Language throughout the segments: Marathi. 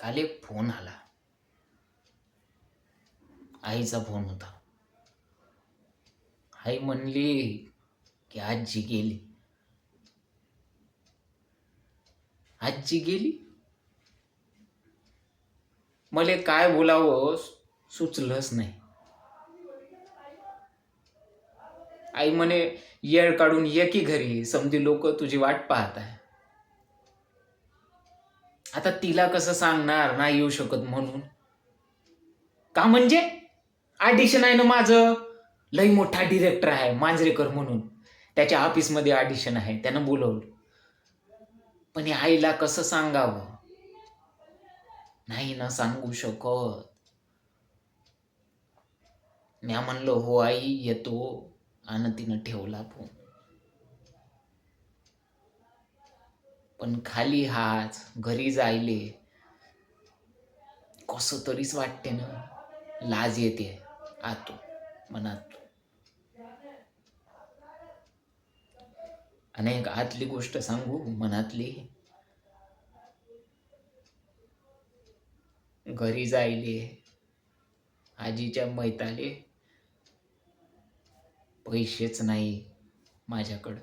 काल एक फोन आला. आईचा फोन होता. आई म्हणली की आजी गेली. आजी गेली. मला काय बोलावं सुचलंच नाही. आई म्हणे येळ काढून ये की घरी, समधी लोक तुझी वाट पाहत आहे. आता तिला कसं सांगणार नाही येऊ शकत म्हणून? का म्हणजे ऑडिशन आहे ना माझं. लई मोठा डिरेक्टर आहे मांजरेकर म्हणून, त्याच्या ऑफिसमध्ये ऑडिशन आहे, त्यानं बोलवलं. पण या आईला कसं सांगावं? नाही ना सांगू शकत. मी म्हणलो हो आई येतो, आणि तिनं ठेवला फोन. पण खाली हात घरी जायले कसं तरीच वाटते ना, लाज येते आतो मनात. आणि एक आतली गोष्ट सांगू मनातली. घरी जायले आजीच्या मैताले पैसेच नाही माझ्याकडं.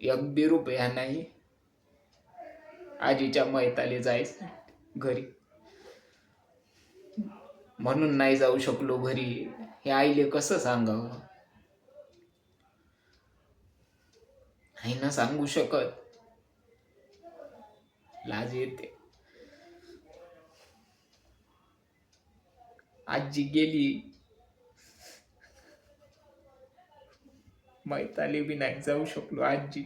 1 रुपया नाही आजीच्या मैताले जायचं घरी. म्हणून नाही जाऊ शकलो घरी. हे आईले कसं सांगावं? नाही ना सांगू शकत, लाज येते. आजी गेली, मैताले बी नाही जाऊ शकलो आजीची.